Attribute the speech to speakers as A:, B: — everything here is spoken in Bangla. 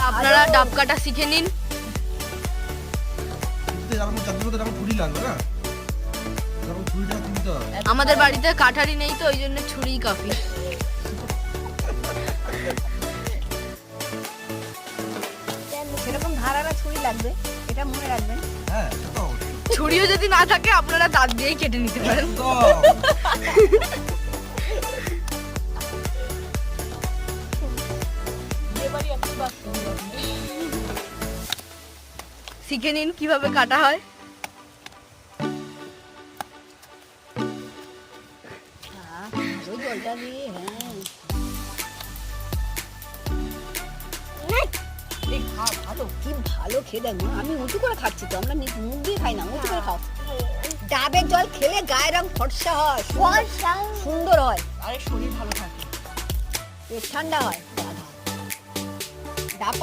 A: আপনারা ডাব কাটা শিখে নিন। আমাদের বাড়িতে কাঠারি নেই তো ওই জন্য ছুরি কাফি।
B: সেরকম ধারারা ছুরি লাগবে, এটা মনে রাখবেন।
A: ছুরিও যদি না থাকে আপনারা দাঁত দিয়েই কেটে নিতে পারেন। শিখে নিন কিভাবে কাটা হয়।
B: জলটা দিয়ে ভালো, কি ভালো খেয়ে দেখ। আমি উঁচু করে খাচ্ছি তো, আমরা মুখ দিয়ে খাই না, উঁচু করে খাও। ডাবের জল খেলে গায়ের রং ফর্সা হয়, সুন্দর হয়,
A: আরে শরীর ভালো থাকে,
B: পেট ঠান্ডা হয়।